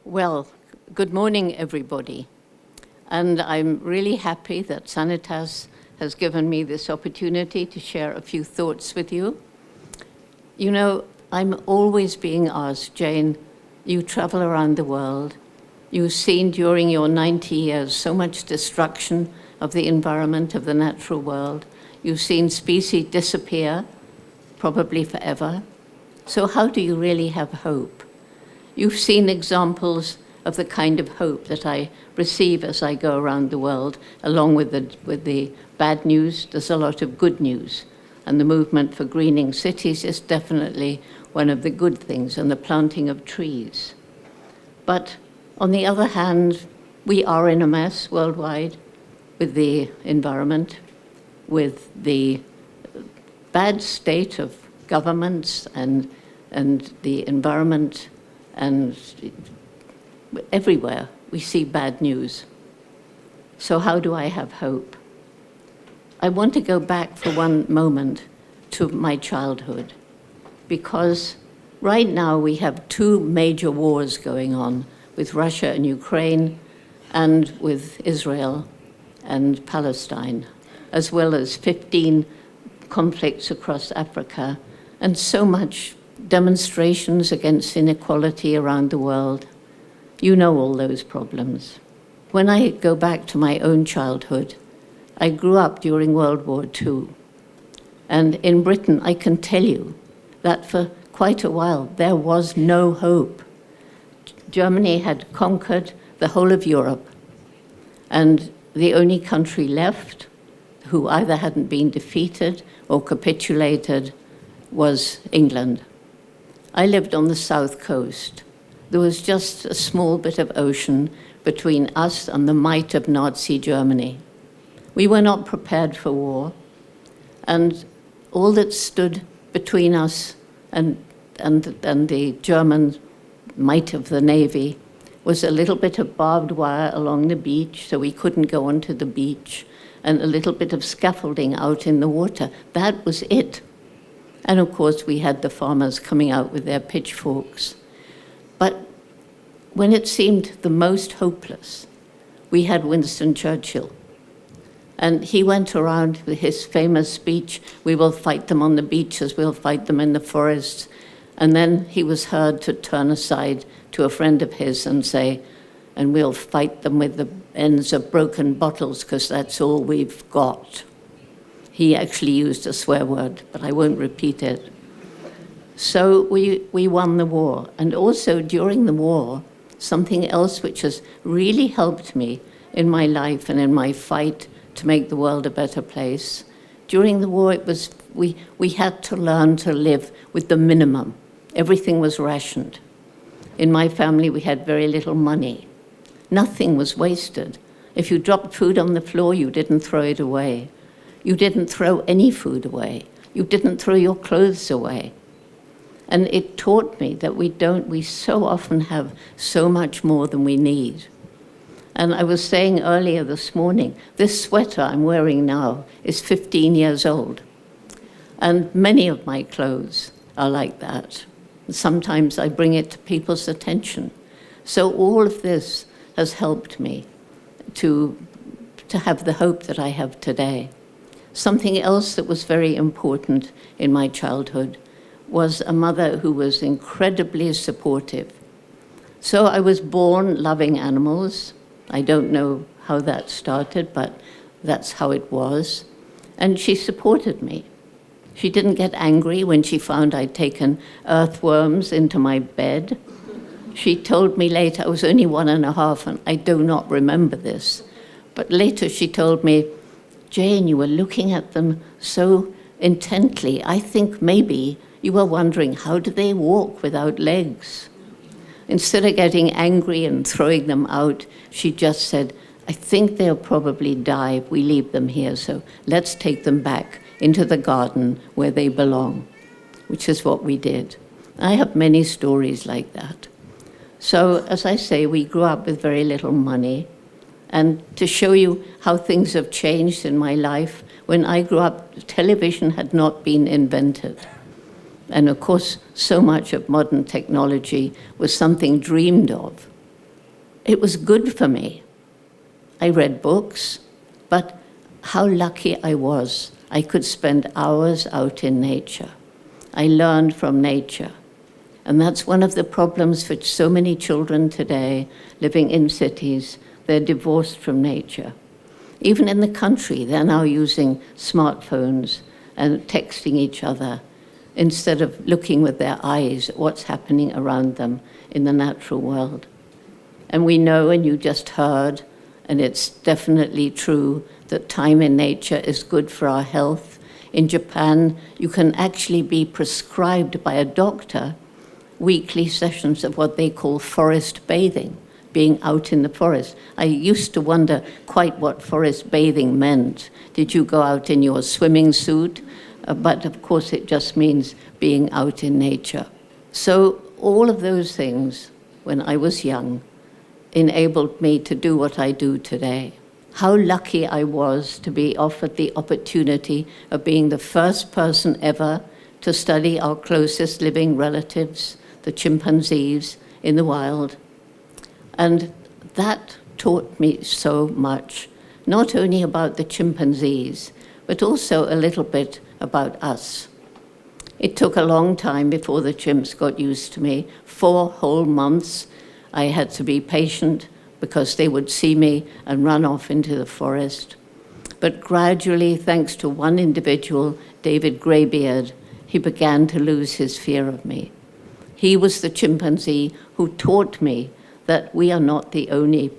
Well, good morning, everybody. And I'm really happy that Sanitas has given me this opportunity to share a few thoughts with you. You know, I'm always being asked, Jane, you travel around the world. You've seen during your 90 years so much destruction of the environment, of the natural world. You've seen species disappear, probably forever. So how do you really have hope? You've seen examples of the kind of hope that I receive as I go around the world. Along with the bad news, there's a lot of good news. And the movement for greening cities is definitely one of the good things, and the planting of trees. But on the other hand, we are in a mess worldwide with the environment, with the bad state of governments and the environment, and everywhere we see bad news. So how do I have hope? I want to go back for one moment to my childhood, because right now we have two major wars going on with Russia and Ukraine, and with Israel and Palestine, as well as 15 conflicts across Africa, and so much demonstrations against inequality around the world. You know all those problems. When I go back to my own childhood, I grew up during World War II. And in Britain, I can tell you that for quite a while, there was no hope. Germany had conquered the whole of Europe, and the only country left who either hadn't been defeated or capitulated was England. I lived on the south coast. There was just a small bit of ocean between us and the might of Nazi Germany. We were not prepared for war, and all that stood between us and the German might of the Navy was a little bit of barbed wire along the beach, so we couldn't go onto the beach, and a little bit of scaffolding out in the water. That was it. And of course, we had the farmers coming out with their pitchforks. But when it seemed the most hopeless, we had Winston Churchill. And he went around with his famous speech, "We will fight them on the beaches, we'll fight them in the forests." And then he was heard to turn aside to a friend of his and say, "And we'll fight them with the ends of broken bottles, because that's all we've got." He actually used a swear word, but I won't repeat it. So we won the war. And also during the war, something else which has really helped me in my life and in my fight to make the world a better place. During the war, it was we had to learn to live with the minimum. Everything was rationed. In my family, we had very little money. Nothing was wasted. If you dropped food on the floor, you didn't throw it away. You didn't throw any food away. You didn't throw your clothes away. And it taught me that we so often have so much more than we need. And I was saying earlier this morning, this sweater I'm wearing now is 15 years old. And many of my clothes are like that. Sometimes I bring it to people's attention. So all of this has helped me to have the hope that I have today. Something else that was very important in my childhood was a mother who was incredibly supportive. So I was born loving animals. I don't know how that started, but that's how it was. And she supported me. She didn't get angry when she found I'd taken earthworms into my bed. She told me later, I was only 1.5, and I do not remember this. But later she told me, "Jane, you were looking at them so intently. I think maybe you were wondering, how do they walk without legs?" Instead of getting angry and throwing them out, she just said, "I think they'll probably die if we leave them here, so let's take them back into the garden where they belong," which is what we did. I have many stories like that. So, as I say, we grew up with very little money. And to show you how things have changed in my life, when I grew up, television had not been invented. And of course, so much of modern technology was something dreamed of. it was good for me. I read books, but how lucky I was. I could spend hours out in nature. I learned from nature. And that's one of the problems for so many children today living in cities. They're divorced from nature. Even in the country, they're now using smartphones and texting each other instead of looking with their eyes at what's happening around them in the natural world. And we know, and you just heard, and it's definitely true, that time in nature is good for our health. In Japan, you can actually be prescribed by a doctor weekly sessions of what they call forest bathing, being out in the forest. I used to wonder quite what forest bathing meant. Did you go out in your swimming suit? But of course it just means being out in nature. So all of those things, when I was young, enabled me to do what I do today. How lucky I was to be offered the opportunity of being the first person ever to study our closest living relatives, the chimpanzees in the wild. And that taught me so much, not only about the chimpanzees, but also a little bit about us. It took a long time before the chimps got used to me. 4 whole months I had to be patient because they would see me and run off into the forest. But gradually, thanks to one individual, David Greybeard, he began to lose his fear of me. He was the chimpanzee who taught me that we are not the only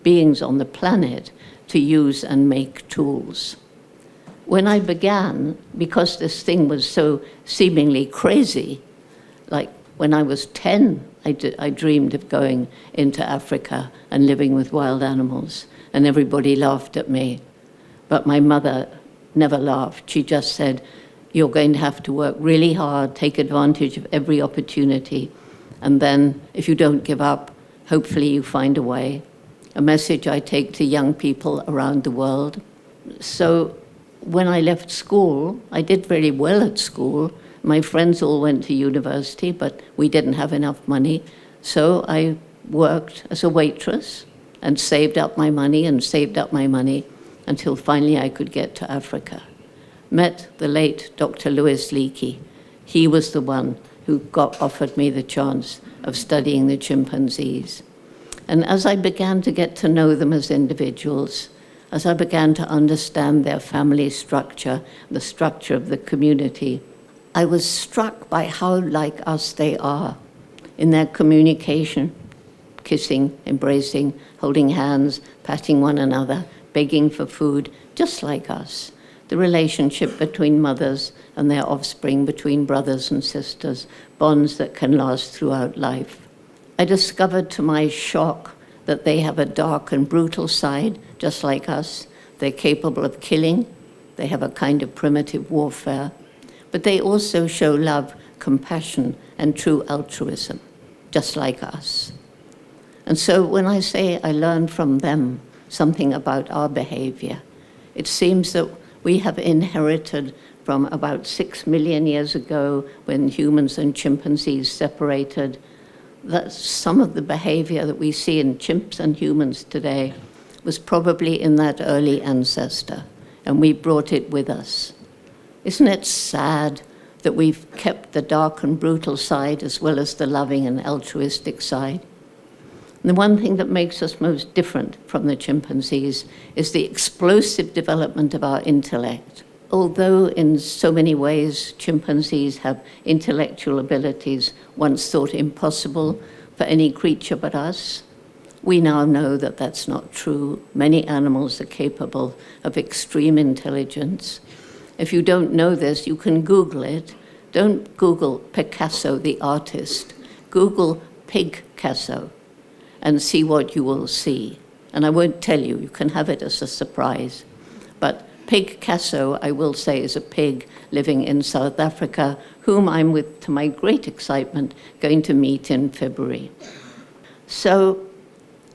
beings on the planet to use and make tools. When I began, because this thing was so seemingly crazy, like when I was 10, I dreamed of going into Africa and living with wild animals, and everybody laughed at me. But my mother never laughed. She just said, "You're going to have to work really hard, take advantage of every opportunity, and then if you don't give up, hopefully you find a way." A message I take to young people around the world. So when I left school, I did very well at school. My friends all went to university, but we didn't have enough money. So I worked as a waitress and saved up my money and saved up my money until finally I could get to Africa. Met the late Dr. Louis Leakey. He was the one who offered me the chance of studying the chimpanzees. And as I began to get to know them as individuals, as I began to understand their family structure, the structure of the community, I was struck by how like us they are in their communication, kissing, embracing, holding hands, patting one another, begging for food, just like us. The relationship between mothers and their offspring, between brothers and sisters, bonds that can last throughout life. I discovered to my shock that they have a dark and brutal side, just like us. They're capable of killing. They have a kind of primitive warfare. But they also show love, compassion, and true altruism, just like us. And so when I say I learned from them something about our behavior, it seems that we have inherited from about 6 million years ago when humans and chimpanzees separated, that some of the behavior that we see in chimps and humans today was probably in that early ancestor, and we brought it with us. Isn't it sad that we've kept the dark and brutal side as well as the loving and altruistic side? And the one thing that makes us most different from the chimpanzees is the explosive development of our intellect. Although in so many ways chimpanzees have intellectual abilities once thought impossible for any creature but us, we now know that that's not true. Many animals are capable of extreme intelligence. If you don't know this, you can Google it. Don't Google Picasso, the artist. Google Pigcasso and see what you will see. And I won't tell you, you can have it as a surprise. But Pigcasso, I will say, is a pig living in South Africa, whom I'm, with, to my great excitement, going to meet in February. So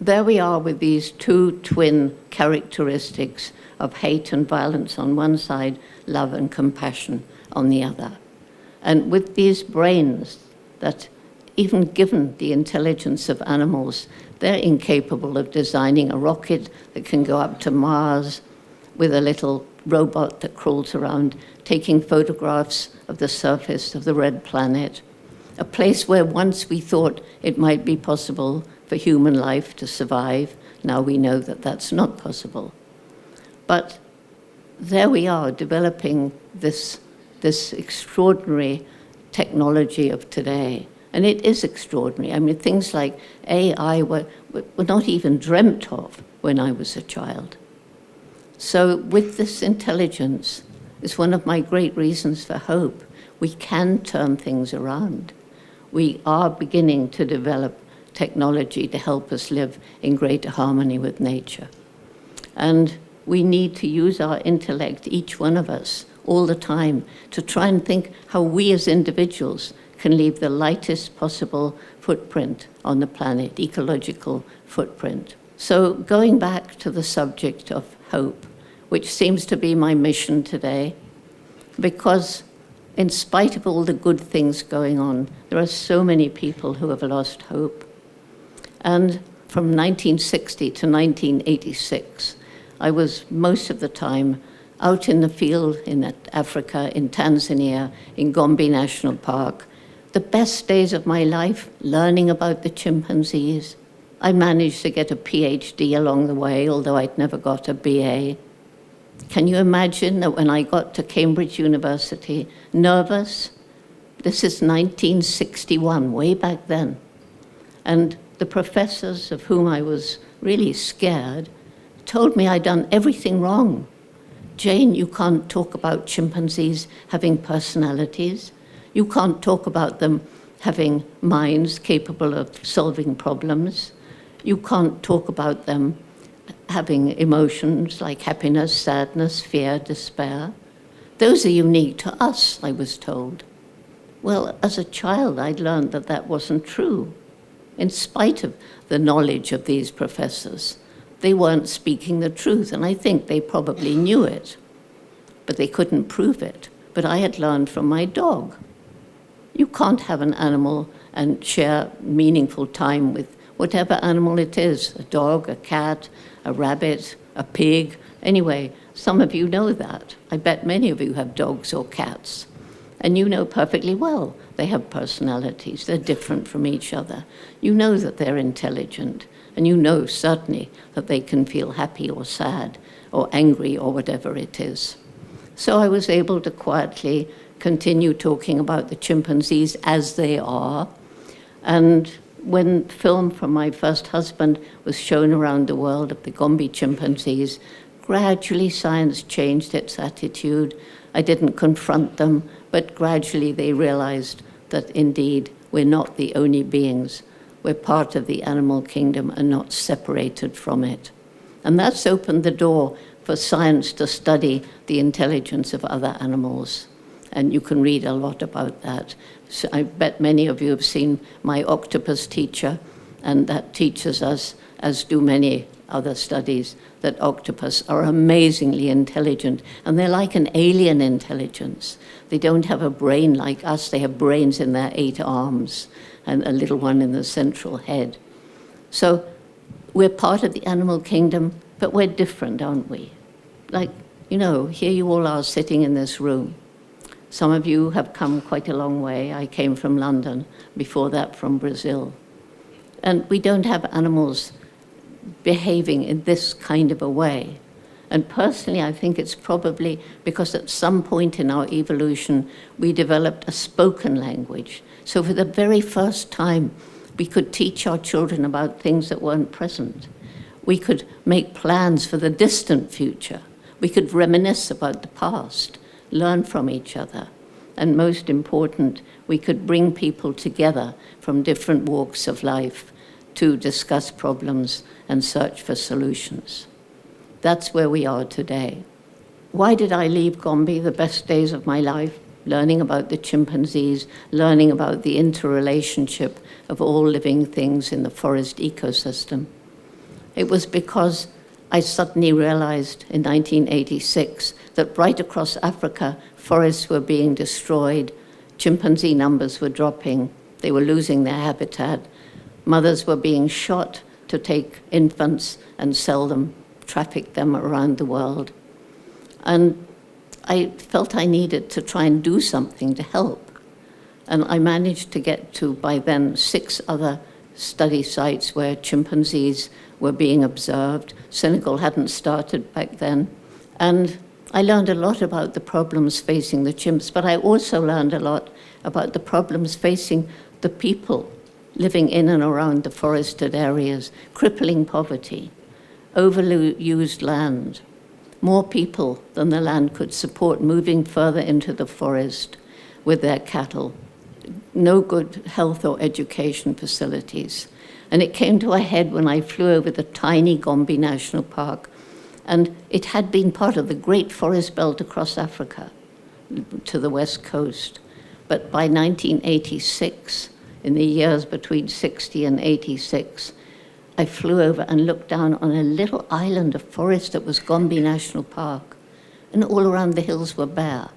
there we are with these two twin characteristics of hate and violence on one side, love and compassion on the other. And with these brains that even given the intelligence of animals, they're incapable of designing a rocket that can go up to Mars with a little robot that crawls around, taking photographs of the surface of the red planet, a place where once we thought it might be possible for human life to survive. Now we know that that's not possible. But there we are, developing this extraordinary technology of today. And it is extraordinary. I mean, things like AI were not even dreamt of when I was a child. So with this intelligence is one of my great reasons for hope. We can turn things around. We are beginning to develop technology to help us live in greater harmony with nature. And we need to use our intellect, each one of us, all the time, to try and think how we as individuals can leave the lightest possible footprint on the planet, ecological footprint. So going back to the subject of hope, which seems to be my mission today, because in spite of all the good things going on, there are so many people who have lost hope. And from 1960 to 1986, I was most of the time out in the field in Africa, in Tanzania, in Gombe National Park. The best days of my life, learning about the chimpanzees. I managed to get a PhD along the way, although I'd never got a BA. Can you imagine that when I got to Cambridge University, nervous? This is 1961, way back then. And the professors of whom I was really scared told me I'd done everything wrong. Jane, you can't talk about chimpanzees having personalities. You can't talk about them having minds capable of solving problems. You can't talk about them having emotions like happiness, sadness, fear, despair. Those are unique to us, I was told. Well, as a child, I'd learned that that wasn't true. In spite of the knowledge of these professors, they weren't speaking the truth, and I think they probably knew it, but they couldn't prove it. But I had learned from my dog. You can't have an animal and share meaningful time with whatever animal it is, a dog, a cat, a rabbit, a pig. Anyway, some of you know that. I bet many of you have dogs or cats. And you know perfectly well they have personalities. They're different from each other. You know that they're intelligent. And you know certainly that they can feel happy or sad or angry or whatever it is. So I was able to quietly continue talking about the chimpanzees as they are. And when film from my first husband was shown around the world of the Gombe chimpanzees, gradually science changed its attitude. I didn't confront them, but gradually they realized that indeed we're not the only beings. We're part of the animal kingdom and not separated from it. And that's opened the door for science to study the intelligence of other animals. And you can read a lot about that. So I bet many of you have seen My Octopus Teacher, and that teaches us, as do many other studies, that octopus are amazingly intelligent, and they're like an alien intelligence. They don't have a brain like us. They have brains in their 8 arms and a little one in the central head. So we're part of the animal kingdom, but we're different, aren't we? Like, you know, here you all are sitting in this room. Some of you have come quite a long way. I came from London, before that from Brazil. And we don't have animals behaving in this kind of a way. And personally, I think it's probably because at some point in our evolution, we developed a spoken language. So for the very first time, we could teach our children about things that weren't present. We could make plans for the distant future. We could reminisce about the past, learn from each other. And most important, we could bring people together from different walks of life to discuss problems and search for solutions. That's where we are today. Why did I leave Gombe, the best days of my life? Learning about the chimpanzees, learning about the interrelationship of all living things in the forest ecosystem. It was because I suddenly realized in 1986 that right across Africa, forests were being destroyed, chimpanzee numbers were dropping, They were losing their habitat. Mothers were being shot to take infants and sell them, traffic them around the world. And I felt I needed to try and do something to help. And I managed to get to, by then, 6 other study sites where chimpanzees were being observed. Senegal hadn't started back then. And I learned a lot about the problems facing the chimps, but I also learned a lot about the problems facing the people living in and around the forested areas, crippling poverty, overused land, more people than the land could support moving further into the forest with their cattle, no good health or education facilities. And it came to a head when I flew over the tiny Gombe National Park, and it had been part of the great forest belt across Africa to the west coast. But by 1986, in the years between 60 and 86, I flew over and looked down on a little island of forest that was Gombe National Park, and all around the hills were bare.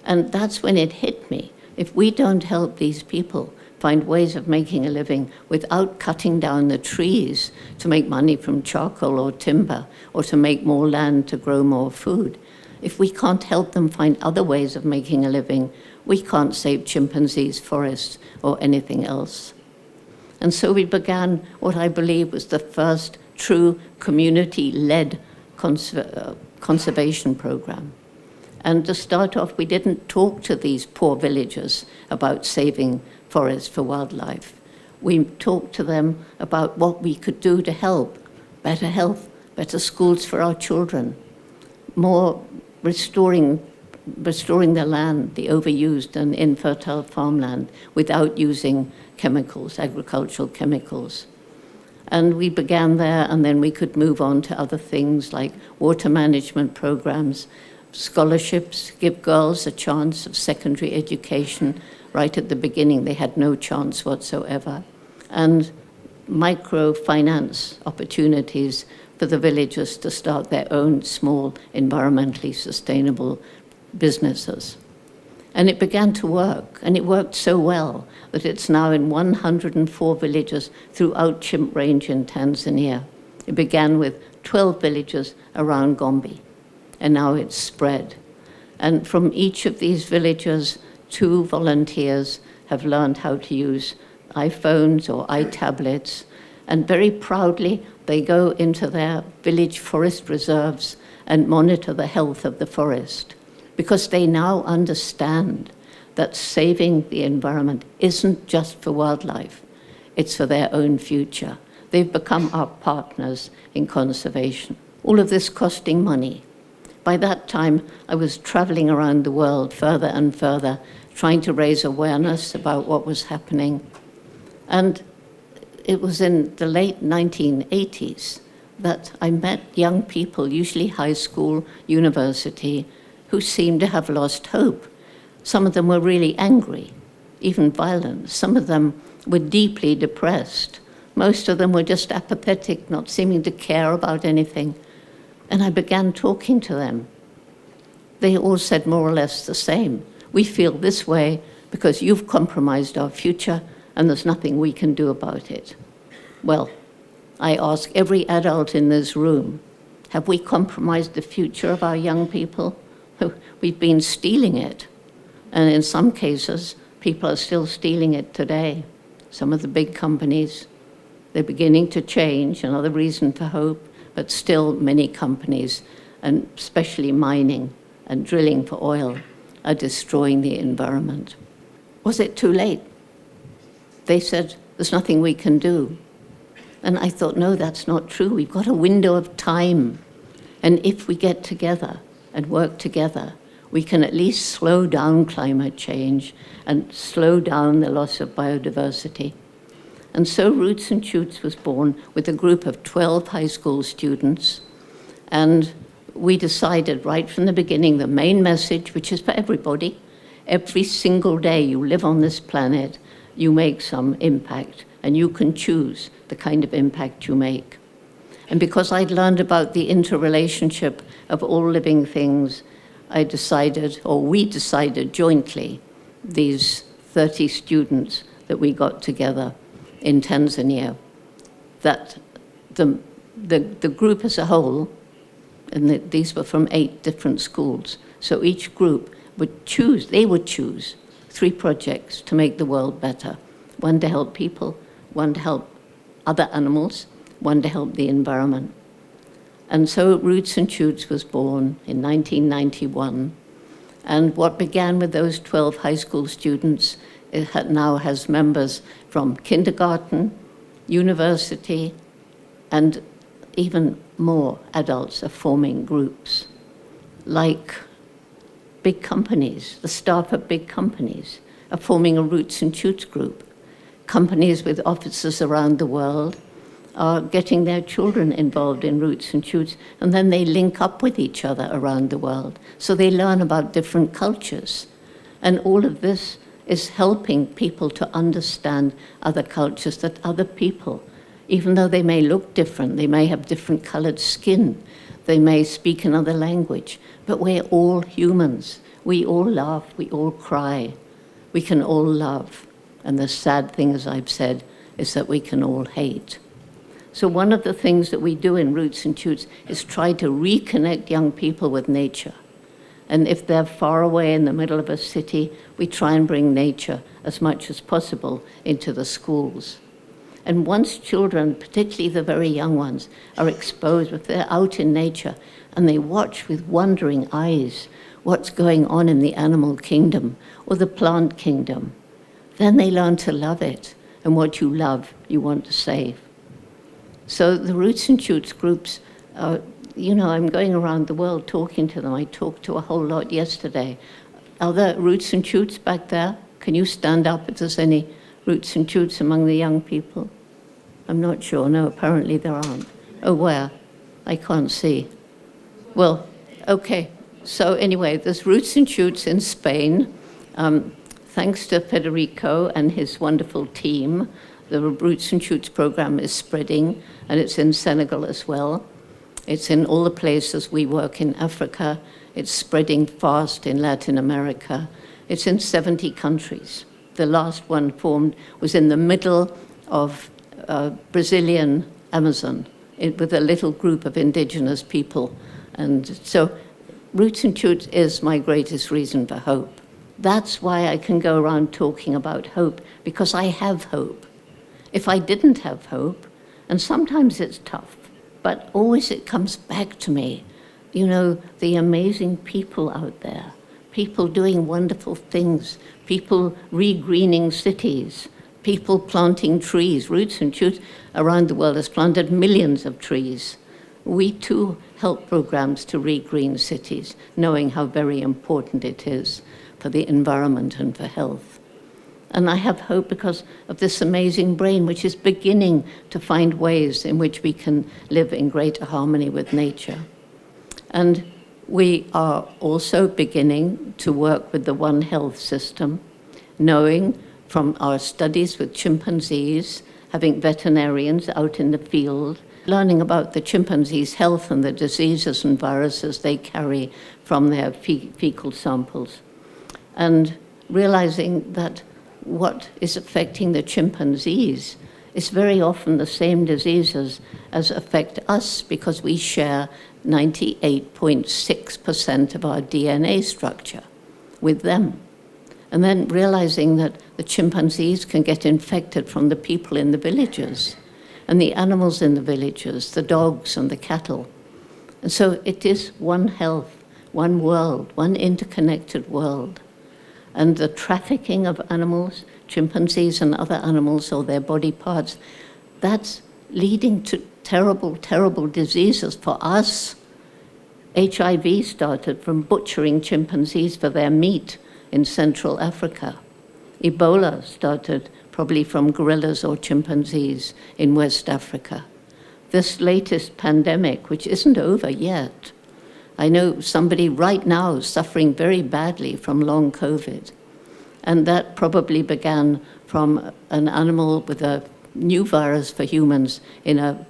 And that's when it hit me. If we don't help these people find ways of making a living without cutting down the trees to make money from charcoal or timber, or to make more land to grow more food, if we can't help them find other ways of making a living, we can't save chimpanzees, forests, or anything else. And so we began what I believe was the first true community-led conservation program. And to start off, we didn't talk to these poor villagers about saving forests for wildlife. We talked to them about what we could do to help: better health, better schools for our children, more restoring the land, the overused and infertile farmland, without using chemicals, agricultural chemicals. And we began there, and then we could move on to other things like water management programs, scholarships, give girls a chance of secondary education. Right at the beginning, they had no chance whatsoever. And microfinance opportunities for the villagers to start their own small, environmentally sustainable businesses. And it began to work, and it worked so well that it's now in 104 villages throughout Chimp Range in Tanzania. It began with 12 villages around Gombe, and now it's spread. And from each of these villages, 2 volunteers have learned how to use iPhones or iTablets, and very proudly they go into their village forest reserves and monitor the health of the forest, because they now understand that saving the environment isn't just for wildlife, it's for their own future. They've become our partners in conservation. All of this costing money. By that time, I was traveling around the world further and further, trying to raise awareness about what was happening. And it was in the late 1980s that I met young people, usually high school, university, who seemed to have lost hope. Some of them were really angry, even violent. Some of them were deeply depressed. Most of them were just apathetic, not seeming to care about anything. And I began talking to them. They all said more or less the same. We feel this way because you've compromised our future, and there's nothing we can do about it. Well, I ask every adult in this room, have we compromised the future of our young people? We've been stealing it. And in some cases, people are still stealing it today. Some of the big companies, they're beginning to change, another reason for hope, but still many companies, and especially mining and drilling for oil, are destroying the environment. Was it too late? They said, there's nothing we can do. And I thought, no, that's not true. We've got a window of time. And if we get together and work together, we can at least slow down climate change and slow down the loss of biodiversity. And so Roots and Shoots was born with a group of 12 high school students. And we decided right from the beginning, the main message, which is for everybody, every single day you live on this planet, you make some impact, and you can choose the kind of impact you make. And because I'd learned about the interrelationship of all living things, I decided, or we decided jointly, these 30 students that we got together in Tanzania, that the group as a whole, and these were from 8 different schools, so each group would choose 3 projects to make the world better. One to help people, one to help other animals, one to help the environment. And so Roots and Shoots was born in 1991. And what began with those 12 high school students, it now has members from kindergarten, university, and even more adults are forming groups, like big companies. The staff of big companies are forming a Roots and Shoots group. Companies with offices around the world are getting their children involved in Roots and Shoots, and then they link up with each other around the world. So they learn about different cultures. And all of this is helping people to understand other cultures, that other people, even though they may look different, they may have different colored skin, they may speak another language, but we're all humans. We all laugh, we all cry, we can all love. And the sad thing, as I've said, is that we can all hate. So one of the things that we do in Roots and Shoots is try to reconnect young people with nature. And if they're far away in the middle of a city, we try and bring nature as much as possible into the schools. And once children, particularly the very young ones, are exposed, if they're out in nature and they watch with wondering eyes what's going on in the animal kingdom or the plant kingdom, then they learn to love it. And what you love, you want to save. So the Roots and Shoots groups, I'm going around the world talking to them. I talked to a whole lot yesterday. Are there Roots and Shoots back there? Can you stand up if there's any Roots and Shoots among the young people? I'm not sure. No, apparently there aren't. Oh, where? I can't see. Well, okay. So anyway, there's Roots and Shoots in Spain. Thanks to Federico and his wonderful team, the Roots and Shoots program is spreading, and it's in Senegal as well. It's in all the places we work in Africa. It's spreading fast in Latin America. It's in 70 countries. The last one formed was in the middle of Brazilian Amazon with a little group of indigenous people. And so Roots and Shoots is my greatest reason for hope. That's why I can go around talking about hope, because I have hope. If I didn't have hope, and sometimes it's tough, but always it comes back to me, the amazing people out there, people doing wonderful things, people regreening cities, people planting trees. Roots and Shoots around the world has planted millions of trees. We too help programs to regreen cities, knowing how very important it is for the environment and for health. And I have hope because of this amazing brain, which is beginning to find ways in which we can live in greater harmony with nature. And we are also beginning to work with the One Health system, knowing from our studies with chimpanzees, having veterinarians out in the field, learning about the chimpanzees' health and the diseases and viruses they carry from their fecal samples, and realizing that what is affecting the chimpanzees is very often the same diseases as affect us, because we share 98.6% of our DNA structure with them. And then realizing that the chimpanzees can get infected from the people in the villages and the animals in the villages, the dogs and the cattle. And so it is one health, one world, one interconnected world. And the trafficking of animals, chimpanzees and other animals or their body parts, that's leading to terrible, terrible diseases for us. HIV started from butchering chimpanzees for their meat in Central Africa. Ebola started probably from gorillas or chimpanzees in West Africa. This latest pandemic, which isn't over yet, I know somebody right now suffering very badly from long COVID. And that probably began from an animal with a new virus for humans in a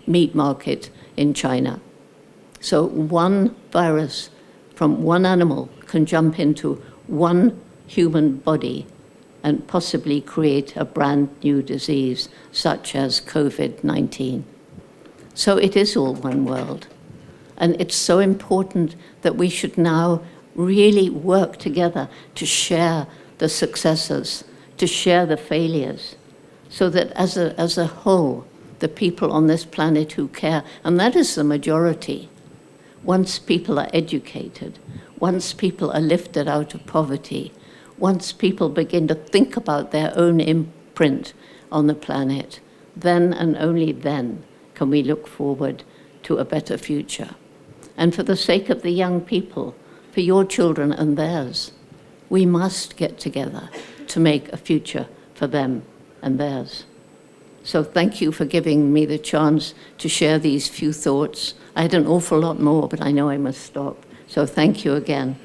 meat market in China. So one virus from one animal can jump into one human body and possibly create a brand new disease such as COVID-19. So it is all one world. And it's so important that we should now really work together to share the successes, to share the failures, so that as a whole, the people on this planet who care, and that is the majority, once people are educated, once people are lifted out of poverty, once people begin to think about their own imprint on the planet, then and only then can we look forward to a better future. And for the sake of the young people, for your children and theirs, we must get together to make a future for them and theirs. So thank you for giving me the chance to share these few thoughts. I had an awful lot more, but I know I must stop. So thank you again.